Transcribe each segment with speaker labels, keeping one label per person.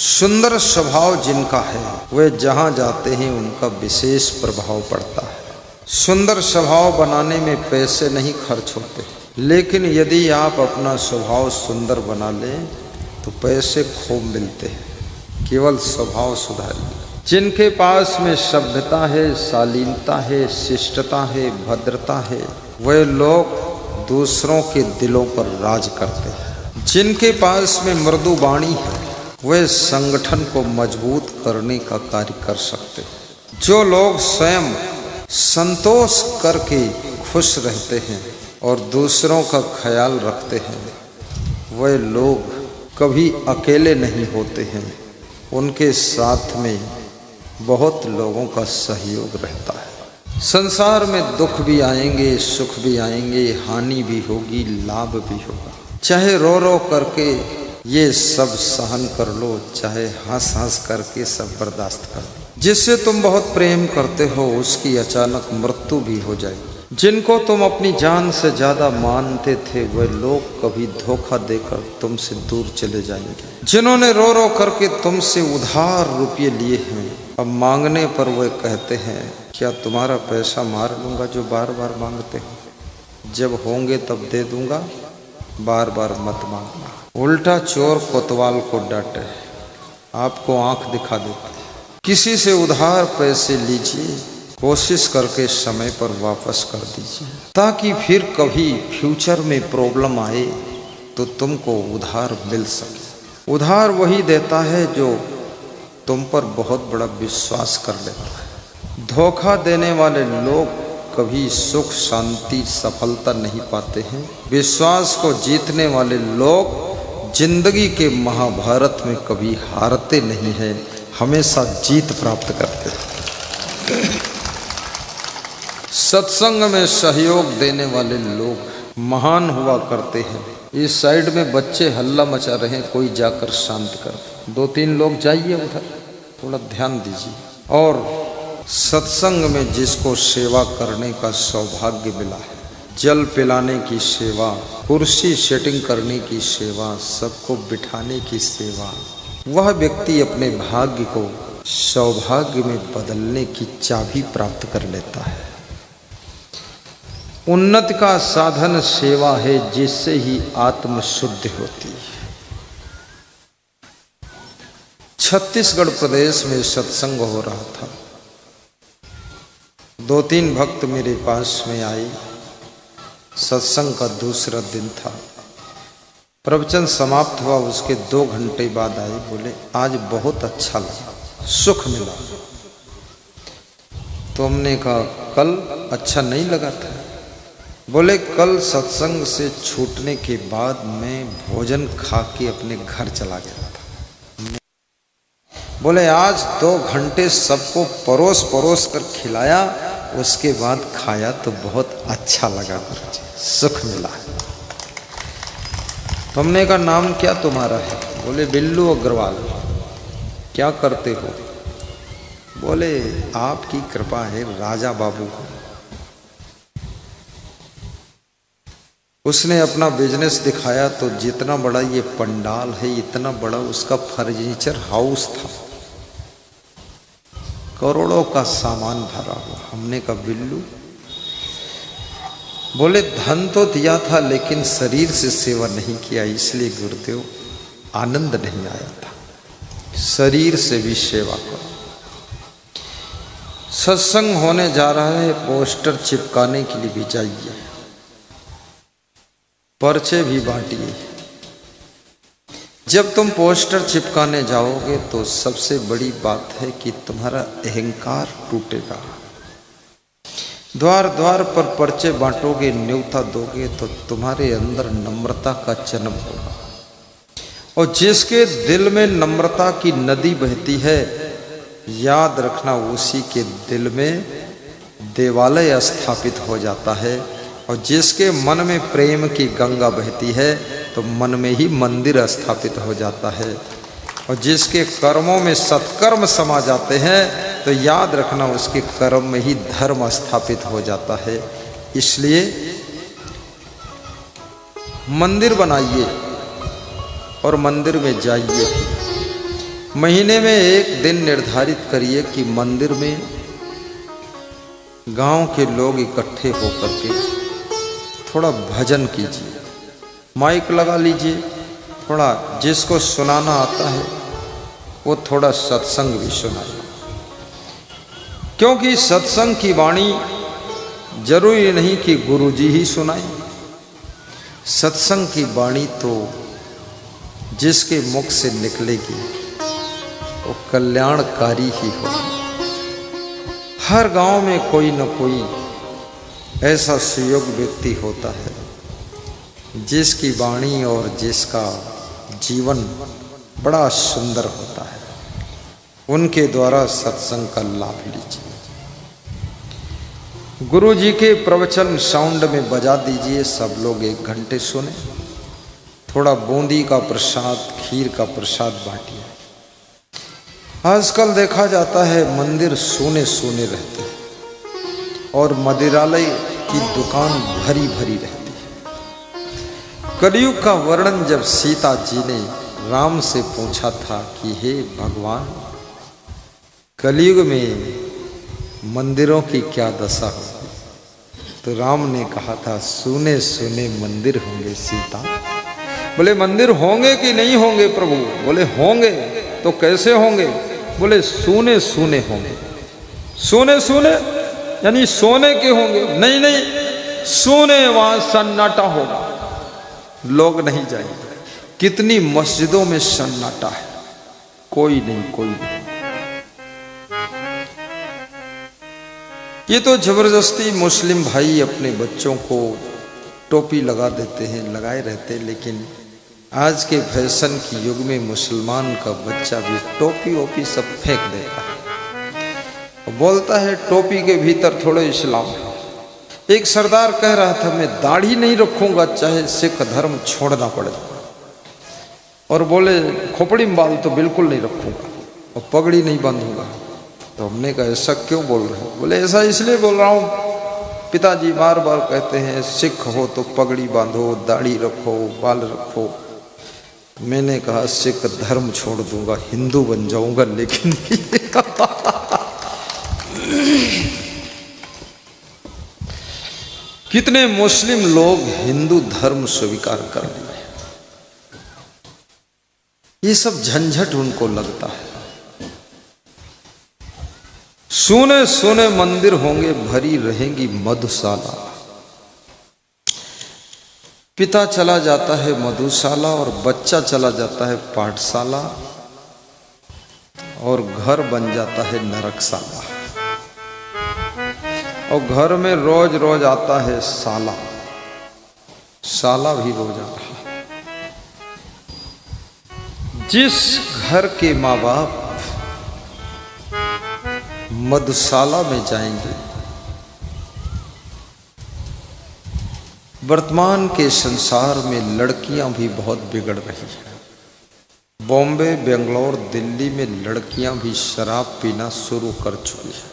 Speaker 1: सुंदर स्वभाव जिनका है वे जहाँ जाते हैं उनका विशेष प्रभाव पड़ता है। सुंदर स्वभाव बनाने में पैसे नहीं खर्च होते, लेकिन यदि आप अपना स्वभाव सुंदर बना लें तो पैसे खूब मिलते हैं। केवल स्वभाव सुधारिए। जिनके पास में सभ्यता है, शालीनता है, शिष्टता है, भद्रता है, वे लोग दूसरों के दिलों पर राज करते हैं। जिनके पास में मृदु वाणी है वे संगठन को मजबूत करने का कार्य कर सकते हैं। जो लोग स्वयं संतोष करके खुश रहते हैं और दूसरों का ख्याल रखते हैं, वे लोग कभी अकेले नहीं होते हैं। उनके साथ में बहुत लोगों का सहयोग रहता है। संसार में दुख भी आएंगे, सुख भी आएंगे, हानि भी होगी, लाभ भी होगा। चाहे रो रो करके ये सब सहन कर लो, चाहे हंस हंस करके सब बर्दाश्त कर लो। जिससे तुम बहुत प्रेम करते हो उसकी अचानक मृत्यु भी हो जाएगी। जिनको तुम अपनी जान से ज्यादा मानते थे वे लोग कभी धोखा देकर तुमसे दूर चले जाएंगे। जिन्होंने रो रो करके तुमसे उधार रुपये लिए हैं, अब मांगने पर वे कहते हैं क्या तुम्हारा पैसा मार लूंगा जो बार बार मांगते हो, जब होंगे तब दे दूंगा, बार बार मत मांगना। उल्टा चोर कोतवाल को डांटे, आपको आंख दिखा देता है। किसी से उधार पैसे लीजिए, कोशिश करके समय पर वापस कर दीजिए, ताकि फिर कभी फ्यूचर में प्रॉब्लम आए तो तुमको उधार मिल सके। उधार वही देता है जो तुम पर बहुत बड़ा विश्वास कर लेता है। धोखा देने वाले लोग कभी सुख, शांति, सफलता नहीं पाते हैं। विश्वास को जीतने वाले लोग जिंदगी के महाभारत में कभी हारते नहीं हैं, हमेशा जीत प्राप्त करते हैं। सत्संग में सहयोग देने वाले लोग महान हुआ करते हैं। इस साइड में बच्चे हल्ला मचा रहे हैं, कोई जाकर शांत कर। 2-3 लोग जाइए उधर, थोड़ा ध्यान दीजिए। और सत्संग में जिसको सेवा करने का सौभाग्य मिला है, जल पिलाने की सेवा, कुर्सी सेटिंग करने की सेवा, सबको बिठाने की सेवा, वह व्यक्ति अपने भाग्य को सौभाग्य में बदलने की चाबी प्राप्त कर लेता है। उन्नति का साधन सेवा है, जिससे ही आत्म शुद्धि होती है। छत्तीसगढ़ प्रदेश में सत्संग हो रहा था। 2-3 भक्त मेरे पास में आए। सत्संग का दूसरा दिन था। प्रवचन समाप्त हुआ, उसके 2 घंटे बाद आए। बोले आज बहुत अच्छा लगा, सुख मिला। तो हमने कहा कल अच्छा नहीं लगा था। बोले कल सत्संग से छूटने के बाद मैं भोजन खा के अपने घर चला गया था। बोले आज 2 घंटे सबको परोस परोस कर खिलाया, उसके बाद खाया तो बहुत अच्छा लगा, गुरुजी सुख मिला। तुमने का नाम क्या तुम्हारा है? बोले बिल्लू अग्रवाल। क्या करते हो? बोले आपकी कृपा है, राजा बाबू को। उसने अपना बिजनेस दिखाया तो जितना बड़ा ये पंडाल है, इतना बड़ा उसका फर्नीचर हाउस था, करोड़ों का सामान भरा हुआ। हमने कहा बिल्लू? बोले धन तो दिया था लेकिन शरीर से सेवा नहीं किया, इसलिए गुरुदेव आनंद नहीं आया था। शरीर से भी सेवा करो। सत्संग होने जा रहा है, पोस्टर चिपकाने के लिए भी जाइए, पर्चे भी बांटिए। जब तुम पोस्टर चिपकाने जाओगे तो सबसे बड़ी बात है कि तुम्हारा अहंकार टूटेगा। द्वार द्वार पर पर्चे बांटोगे, न्योता दोगे तो तुम्हारे अंदर नम्रता का जन्म होगा। और जिसके दिल में नम्रता की नदी बहती है, याद रखना उसी के दिल में देवालय स्थापित हो जाता है। और जिसके मन में प्रेम की गंगा बहती है तो मन में ही मंदिर स्थापित हो जाता है। और जिसके कर्मों में सत्कर्म समा जाते हैं तो याद रखना उसके कर्म में ही धर्म स्थापित हो जाता है। इसलिए मंदिर बनाइए और मंदिर में जाइए। महीने में एक दिन निर्धारित करिए कि मंदिर में गांव के लोग इकट्ठे होकर के थोड़ा भजन कीजिए, माइक लगा लीजिए, थोड़ा जिसको सुनाना आता है वो थोड़ा सत्संग भी सुनाए। क्योंकि सत्संग की वाणी जरूरी नहीं कि गुरुजी ही सुनाए। सत्संग की वाणी तो जिसके मुख से निकलेगी वो कल्याणकारी ही हो। हर गांव में कोई न कोई ऐसा सुयोग्य व्यक्ति होता है जिसकी वाणी और जिसका जीवन बड़ा सुंदर होता है। उनके द्वारा सत्संग का लाभ लीजिए। गुरु जी के प्रवचन साउंड में बजा दीजिए, सब लोग 1 घंटे सुने। थोड़ा बूंदी का प्रसाद, खीर का प्रसाद बांटिए। आजकल देखा जाता है मंदिर सूने सूने रहते हैं और मदिरालय की दुकान भरी भरी रहती है। कलयुग का वर्णन जब सीता जी ने राम से पूछा था कि हे भगवान, कलयुग में मंदिरों की क्या दशा होगी, तो राम ने कहा था सुने सुने मंदिर होंगे सीता। बोले मंदिर होंगे कि नहीं होंगे प्रभु? बोले होंगे। तो कैसे होंगे? बोले सोने सोने होंगे। सोने सोने यानी सोने के होंगे? नहीं नहीं, सोने वहां सन्नाटा होगा, लोग नहीं जाएंगे। कितनी मस्जिदों में सन्नाटा है, कोई नहीं कोई नहीं। ये तो जबरदस्ती मुस्लिम भाई अपने बच्चों को टोपी लगा देते हैं, लगाए रहते हैं। लेकिन आज के फैशन की युग में मुसलमान का बच्चा भी टोपी वोपी सब फेंक देता है, बोलता है टोपी के भीतर थोड़े इस्लाम है। एक सरदार कह रहा था मैं दाढ़ी नहीं रखूंगा चाहे सिख धर्म छोड़ना पड़े, और बोले खोपड़ी में बाल तो बिल्कुल नहीं रखूंगा और पगड़ी नहीं बांधूंगा। तो हमने कहा ऐसा क्यों बोल रहे हो? बोले ऐसा इसलिए बोल रहा हूँ, पिताजी बार बार कहते हैं सिख हो तो पगड़ी बांधो, दाढ़ी रखो, बाल रखो। मैंने कहा सिख धर्म छोड़ दूंगा, हिंदू बन जाऊंगा, लेकिन कितने मुस्लिम लोग हिंदू धर्म स्वीकार कर लिए। ये सब झंझट उनको लगता है। सोने सोने मंदिर होंगे, भरी रहेंगी मधुशाला। पिता चला जाता है मधुशाला और बच्चा चला जाता है पाठशाला, और घर बन जाता है नरकशाला। और घर में रोज रोज आता है साला, साला भी रोज आ रहा। जिस घर के माँ बाप मधुशाला में जाएंगे, वर्तमान के संसार में लड़कियां भी बहुत बिगड़ रही हैं। बॉम्बे, बेंगलोर, दिल्ली में लड़कियां भी शराब पीना शुरू कर चुकी हैं।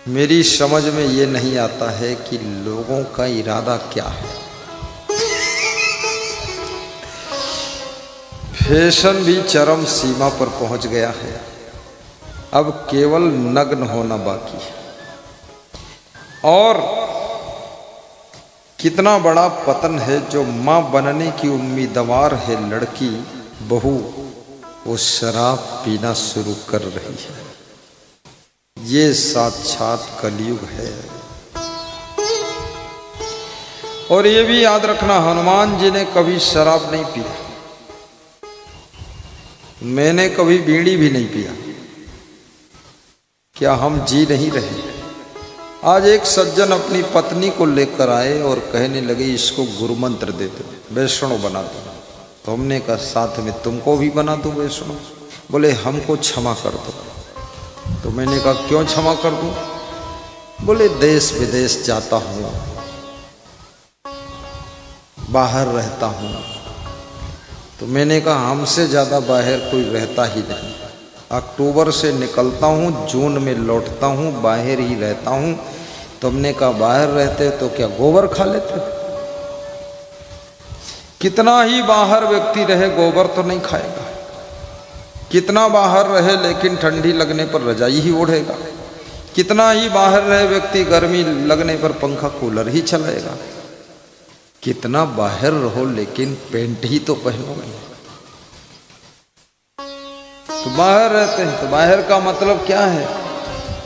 Speaker 1: मेरी समझ में ये नहीं आता है कि लोगों का इरादा क्या है। फैशन भी चरम सीमा पर पहुंच गया है, अब केवल नग्न होना बाकी है। और कितना बड़ा पतन है, जो मां बनने की उम्मीदवार है लड़की बहू, वो शराब पीना शुरू कर रही है। ये साक्षात कलयुग है। और ये भी याद रखना, हनुमान जी ने कभी शराब नहीं पिया, मैंने कभी बीड़ी भी नहीं पिया। क्या हम जी नहीं रहे? आज एक सज्जन अपनी पत्नी को लेकर आए और कहने लगे इसको गुरु मंत्र दे दो, वैष्णव बना दो। तो हमने कहा साथ में तुमको भी बना दो वैष्णव। बोले हमको क्षमा कर दो। तो मैंने कहा क्यों क्षमा कर दूं? बोले देश विदेश जाता हूँ, बाहर रहता हूँ। तो मैंने कहा हमसे ज़्यादा बाहर कोई रहता ही नहीं। अक्टूबर से निकलता हूँ, जून में लौटता हूँ, बाहर ही रहता हूँ। तो हमने कहा बाहर रहते तो क्या गोबर खा लेते? कितना ही बाहर व्यक्ति रहे गोबर तो नहीं खाएगा, कितना बाहर रहे लेकिन ठंडी लगने पर रजाई ही ओढ़ेगा, कितना ही बाहर रहे व्यक्ति गर्मी लगने पर पंखा कूलर ही चलाएगा, कितना बाहर रहो लेकिन पेंट ही तो पहनोगे। तो बाहर रहते हैं तो बाहर का मतलब क्या है,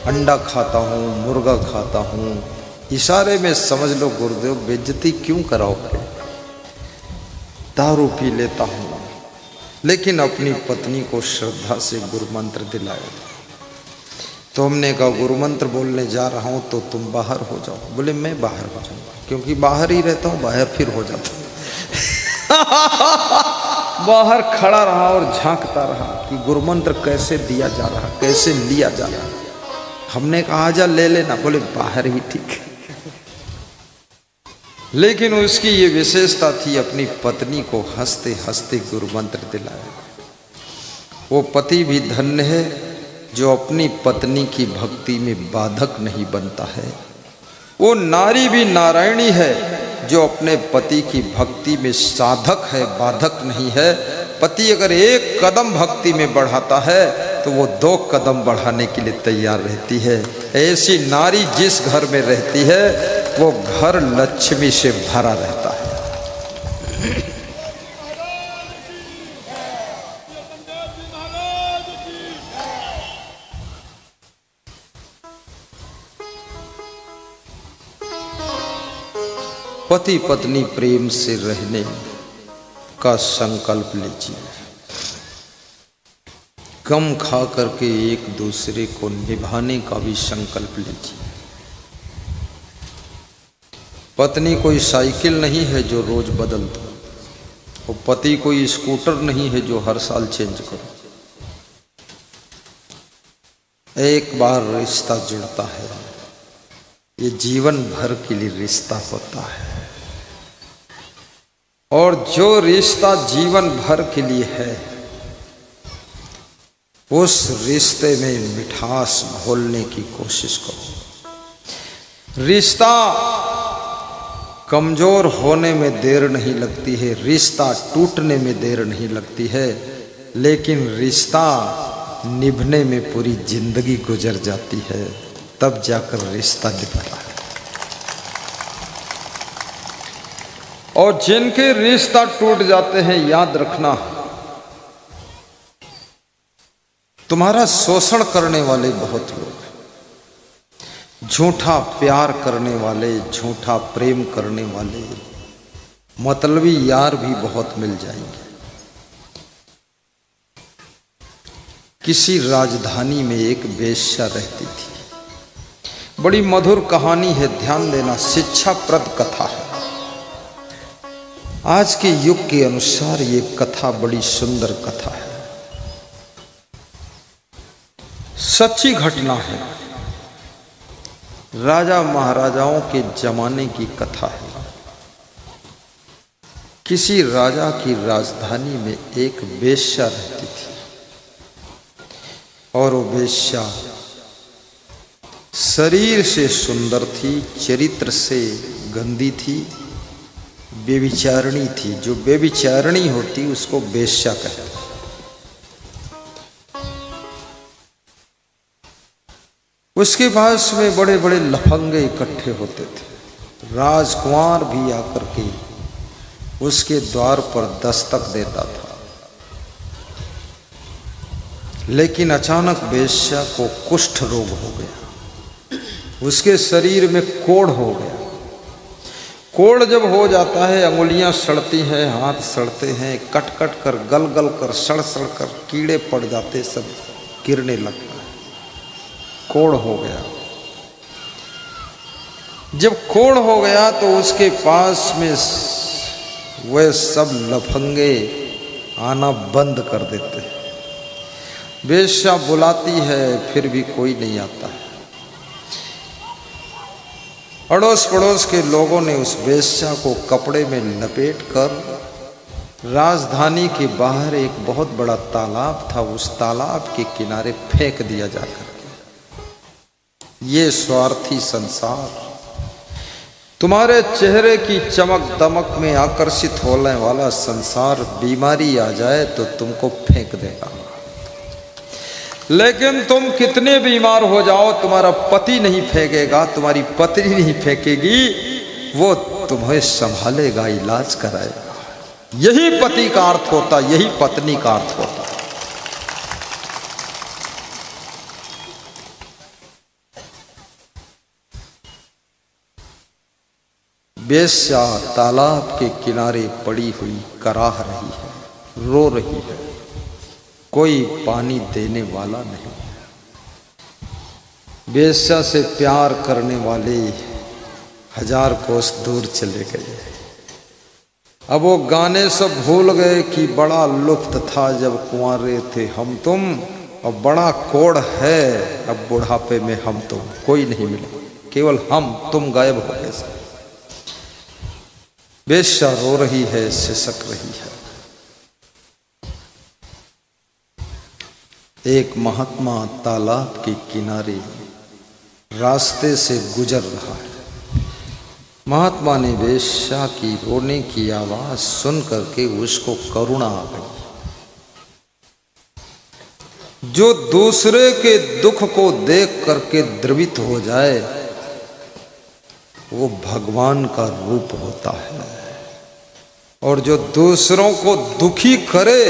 Speaker 1: अंडा खाता हूँ, मुर्गा खाता हूँ, इशारे में समझ लो गुरुदेव बेइज्जती क्यों कराओगे। दारू पी लेता हूँ, लेकिन अपनी पत्नी को श्रद्धा से गुरु मंत्र दिलाए। तो हमने कहा गुरु मंत्र बोलने जा रहा हूँ तो तुम बाहर हो जाओ। बोले मैं बाहर हो जाऊँगा, क्योंकि बाहर ही रहता हूँ, बाहर फिर हो जाता बाहर खड़ा रहा और झांकता रहा कि गुरु मंत्र कैसे दिया जा रहा, कैसे लिया जा रहा। हमने कहा जा ले लेना, बोले बाहर ही ठीक है। लेकिन उसकी ये विशेषता थी, अपनी पत्नी को हंसते हंसते गुरु मंत्र दिलाया। वो पति भी धन्य है जो अपनी पत्नी की भक्ति में बाधक नहीं बनता है। वो नारी भी नारायणी है जो अपने पति की भक्ति में साधक है, बाधक नहीं है। पति अगर एक कदम भक्ति में बढ़ाता है तो वो 2 कदम बढ़ाने के लिए तैयार रहती है। ऐसी नारी जिस घर में रहती है वो घर लक्ष्मी से भरा रहता है। पति पत्नी प्रेम से रहने का संकल्प लीजिए। कम खा करके एक दूसरे को निभाने का भी संकल्प लीजिए। पत्नी कोई साइकिल नहीं है जो रोज बदल दो, और पति कोई स्कूटर नहीं है जो हर साल चेंज करो। एक बार रिश्ता जुड़ता है, ये जीवन भर के लिए रिश्ता होता है। और जो रिश्ता जीवन भर के लिए है, उस रिश्ते में मिठास घोलने की कोशिश करो। रिश्ता कमजोर होने में देर नहीं लगती है, रिश्ता टूटने में देर नहीं लगती है, लेकिन रिश्ता निभने में पूरी जिंदगी गुजर जाती है, तब जाकर रिश्ता निभता है। और जिनके रिश्ता टूट जाते हैं, याद रखना, तुम्हारा शोषण करने वाले बहुत लोग हैं, झूठा प्यार करने वाले, झूठा प्रेम करने वाले, मतलबी यार भी बहुत मिल जाएंगे। किसी राजधानी में एक वेश्या रहती थी। बड़ी मधुर कहानी है, ध्यान देना, शिक्षाप्रद कथा है। आज के युग के अनुसार ये कथा बड़ी सुंदर कथा है, सच्ची घटना है, राजा महाराजाओं के जमाने की कथा है। किसी राजा की राजधानी में एक वेश्या रहती थी, और वो वेश्या शरीर से सुंदर थी, चरित्र से गंदी थी, बेविचारणी थी। जो बेविचारणी होती उसको वेश्या कहते। उसके पास में बड़े बड़े लफंगे इकट्ठे होते थे। राजकुमार भी आकर के उसके द्वार पर दस्तक देता था। लेकिन अचानक वेश्या को कुष्ठ रोग हो गया, उसके शरीर में कोढ़ हो गया। कोढ़ जब हो जाता है, अंगुलियां सड़ती हैं, हाथ सड़ते हैं, कट कट कर, गल गल कर, सड़ सड़ कर कीड़े पड़ जाते, सब गिरने लगता है। कोढ़ हो गया। जब कोढ़ हो गया तो उसके पास में वह सब लफंगे आना बंद कर देते हैं। वेश्या बुलाती है, फिर भी कोई नहीं आता है। अड़ोस पड़ोस के लोगों ने उस वेश्या को कपड़े में लपेट कर राजधानी के बाहर एक बहुत बड़ा तालाब था, उस तालाब के किनारे फेंक दिया जाकर के। ये स्वार्थी संसार तुम्हारे चेहरे की चमक दमक में आकर्षित होने वाला संसार बीमारी आ जाए तो तुमको फेंक देगा, लेकिन तुम कितने बीमार हो जाओ तुम्हारा पति नहीं फेंकेगा, तुम्हारी पत्नी नहीं फेंकेगी, वो तुम्हें संभालेगा, इलाज कराएगा। यही पति का अर्थ होता, यही पत्नी का अर्थ होता। वेश्या तालाब के किनारे पड़ी हुई कराह रही है, रो रही है, कोई पानी देने वाला नहीं। वेश्या से प्यार करने वाले 1000 कोस दूर चले गए। अब वो गाने सब भूल गए कि बड़ा लुफ्त था जब कुंवारे थे हम तुम, और बड़ा कोड़ है अब बुढ़ापे में हम तुम। कोई नहीं मिला, केवल हम तुम गायब हो गए। वेश्या रो रही है, सिसक रही है। एक महात्मा तालाब के किनारे रास्ते से गुजर रहा है। महात्मा ने वेश्या की रोने की आवाज सुन करके उसको करुणा आ गई। जो दूसरे के दुख को देख करके द्रवित हो जाए वो भगवान का रूप होता है, और जो दूसरों को दुखी करे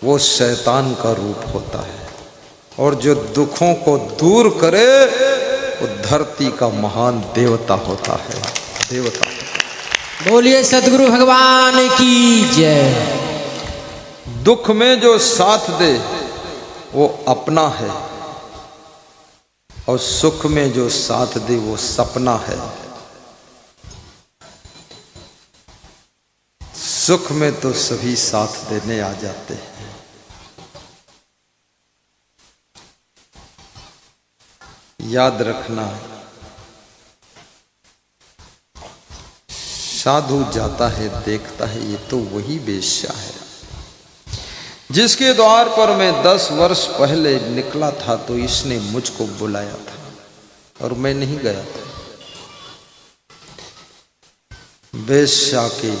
Speaker 1: वो शैतान का रूप होता है, और जो दुखों को दूर करे वो धरती का महान देवता होता है। देवता
Speaker 2: बोलिए सद्गुरु भगवान की जय।
Speaker 1: दुख में जो साथ दे वो अपना है, और सुख में जो साथ दे वो सपना है। सुख में तो सभी साथ देने आ जाते हैं, याद रखना। साधु जाता है देखता है, ये तो वही वेश्या है जिसके द्वार पर मैं 10 वर्ष पहले निकला था तो इसने मुझको बुलाया था और मैं नहीं गया था। वेश्या के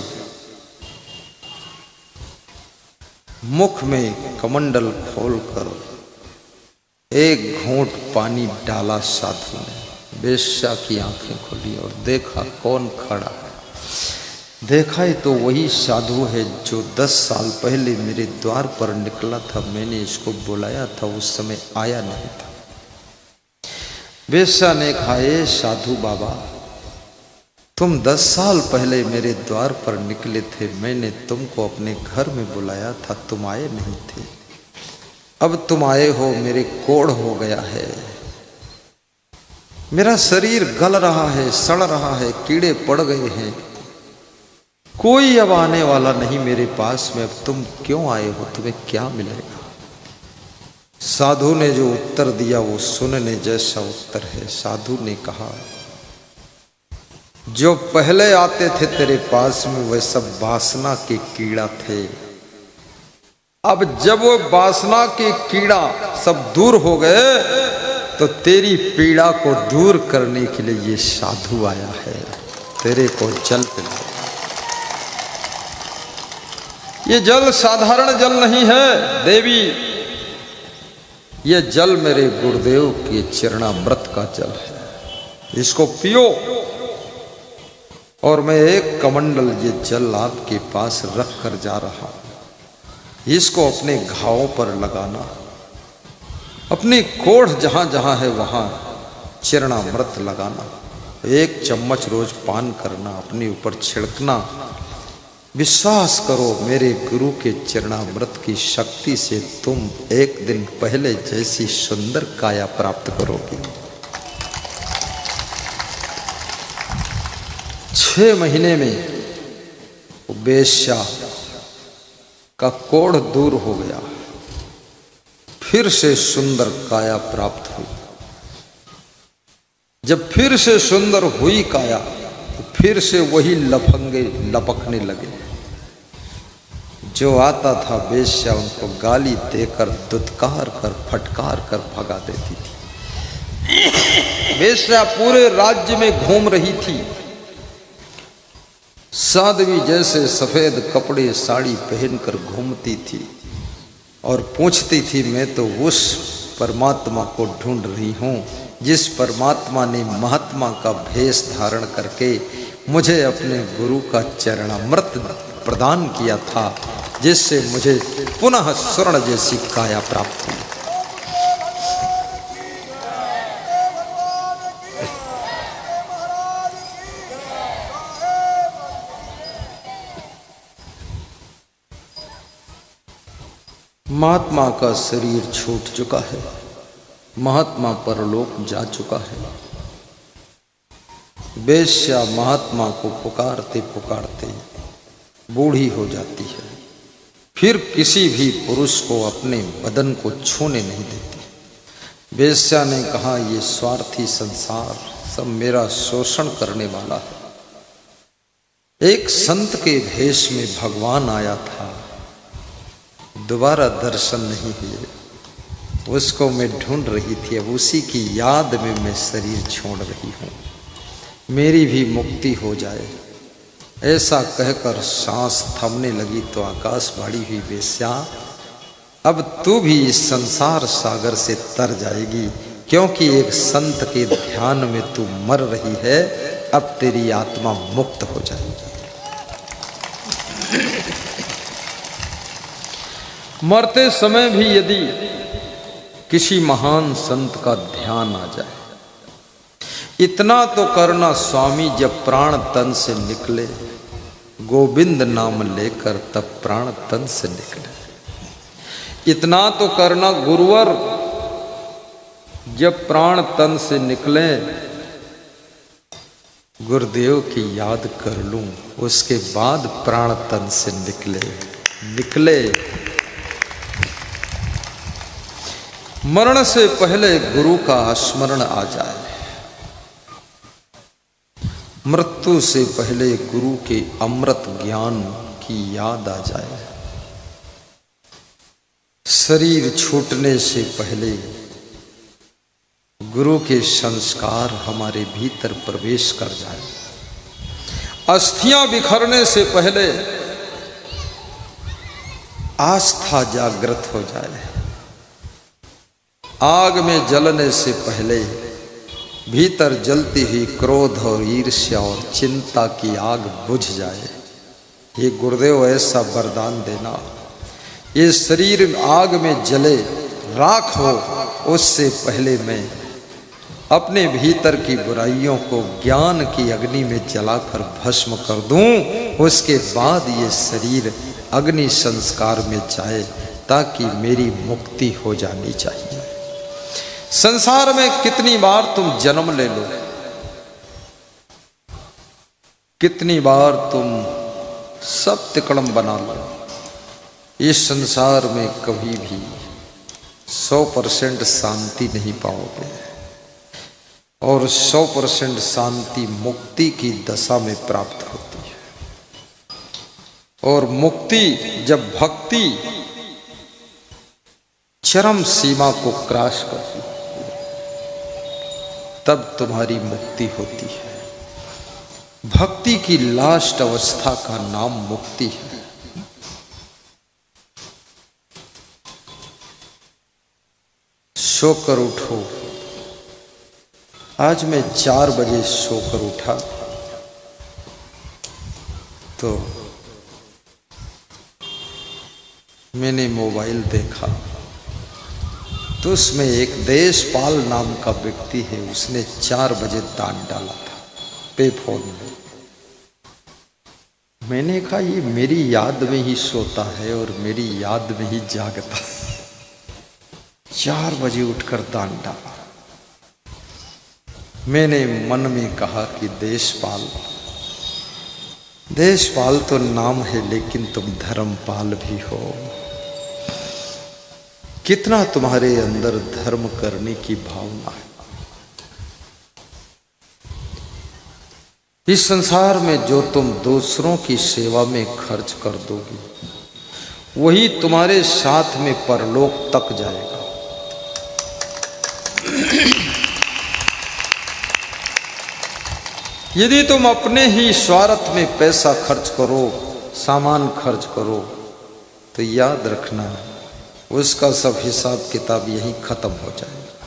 Speaker 1: मुख में कमंडल खोलकर एक घूंट पानी डाला साधु ने। वेश्या की आंखें खुली और देखा कौन खड़ा है। देखा ही तो वही साधु है जो 10 साल पहले मेरे द्वार पर निकला था। मैंने इसको बुलाया था, उस समय आया नहीं था। वेश्या ने कहा, ए साधु बाबा, तुम 10 साल पहले मेरे द्वार पर निकले थे, मैंने तुमको अपने घर में बुलाया था, तुम आए नहीं थे। अब तुम आए हो, मेरे कोढ़ हो गया है, मेरा शरीर गल रहा है, सड़ रहा है, कीड़े पड़ गए हैं, कोई अब आने वाला नहीं मेरे पास में। अब तुम क्यों आए हो, तुम्हें क्या मिलेगा? साधु ने जो उत्तर दिया वो सुनने जैसा उत्तर है। साधु ने कहा, जो पहले आते थे तेरे पास में वह सब वासना के कीड़ा थे। अब जब वो वासना के कीड़ा सब दूर हो गए तो तेरी पीड़ा को दूर करने के लिए ये साधु आया है, तेरे को जल पिलाए। ये जल साधारण जल नहीं है देवी, ये जल मेरे गुरुदेव के चरणामृत का जल है, इसको पियो। और मैं एक कमंडल ये जल आपके पास रख कर जा रहा हूं, इसको अपने घावों पर लगाना, अपनी कोढ़ जहां जहां है वहां चरणामृत लगाना। 1 चम्मच रोज पान करना, अपने ऊपर छिड़कना। विश्वास करो मेरे गुरु के चरणामृत की शक्ति से तुम एक दिन पहले जैसी सुंदर काया प्राप्त करोगे। 6 महीने में वेश्या का कोढ़ दूर हो गया, फिर से सुंदर काया प्राप्त हुई। जब फिर से सुंदर हुई काया तो फिर से वही लफंगे लपकने लगे। जो आता था वेश्या उनको गाली देकर, दुत्कार कर, फटकार कर भगा देती थी। वेश्या पूरे राज्य में घूम रही थी। साध्वी जैसे सफेद कपड़े साड़ी पहनकर घूमती थी और पूछती थी, मैं तो उस परमात्मा को ढूंढ रही हूँ जिस परमात्मा ने महात्मा का भेष धारण करके मुझे अपने गुरु का चरणामृत प्रदान किया था, जिससे मुझे पुनः स्वर्ण जैसी काया प्राप्त हुई। महात्मा का शरीर छूट चुका है, महात्मा परलोक जा चुका है। वेश्या महात्मा को पुकारते पुकारते बूढ़ी हो जाती है, फिर किसी भी पुरुष को अपने बदन को छूने नहीं देती। वेश्या ने कहा, ये स्वार्थी संसार सब मेरा शोषण करने वाला है। एक संत के भेष में भगवान आया था, दोबारा दर्शन नहीं हुए, उसको मैं ढूंढ रही थी, अब उसी की याद में मैं शरीर छोड़ रही हूँ, मेरी भी मुक्ति हो जाए। ऐसा कहकर सांस थमने लगी तो आकाशवाणी हुई, वेश्या अब तू भी इस संसार सागर से तर जाएगी, क्योंकि एक संत के ध्यान में तू मर रही है, अब तेरी आत्मा मुक्त हो जाएगी। मरते समय भी यदि किसी महान संत का ध्यान आ जाए, इतना तो करना स्वामी, जब प्राण तन से निकले, गोविंद नाम लेकर तब प्राण तन से निकले। इतना तो करना गुरुवर, जब प्राण तन से निकले, गुरुदेव की याद कर लूं, उसके बाद प्राण तन से निकले। मरण से पहले गुरु का स्मरण आ जाए, मृत्यु से पहले गुरु के अमृत ज्ञान की याद आ जाए, शरीर छूटने से पहले गुरु के संस्कार हमारे भीतर प्रवेश कर जाए, अस्थियां बिखरने से पहले आस्था जागृत हो जाए, आग में जलने से पहले भीतर जलती हुई क्रोध और ईर्ष्या और चिंता की आग बुझ जाए। ये गुरुदेव ऐसा वरदान देना, ये शरीर आग में जले राख हो, उससे पहले मैं अपने भीतर की बुराइयों को ज्ञान की अग्नि में जलाकर भस्म कर दूं, उसके बाद ये शरीर अग्नि संस्कार में जाए, ताकि मेरी मुक्ति हो जानी चाहिए। संसार में कितनी बार तुम जन्म ले लो, कितनी बार तुम सब तिकड़म बना लो, इस संसार में कभी भी 100% शांति नहीं पाओगे, और 100% शांति मुक्ति की दशा में प्राप्त होती है। और मुक्ति जब भक्ति चरम सीमा को क्रॉस करती है, तब तुम्हारी मुक्ति होती है। भक्ति की लास्ट अवस्था का नाम मुक्ति है। सोकर उठो। आज मैं 4 बजे सोकर उठा तो मैंने मोबाइल देखा, तो उसमें एक देशपाल नाम का व्यक्ति है, उसने 4 बजे दान डाला था पे फोन में। मैंने कहा ये मेरी याद में ही सोता है और मेरी याद में ही जागता है, 4 बजे उठकर दान डाला। मैंने मन में कहा कि देशपाल तो नाम है, लेकिन तुम धर्मपाल भी हो। कितना तुम्हारे अंदर धर्म करने की भावना है। इस संसार में जो तुम दूसरों की सेवा में खर्च कर दोगी, वही तुम्हारे साथ में परलोक तक जाएगा। यदि तुम अपने ही स्वार्थ में पैसा खर्च करो, सामान खर्च करो, तो याद रखना उसका सब हिसाब किताब यहीं खत्म हो जाएगा।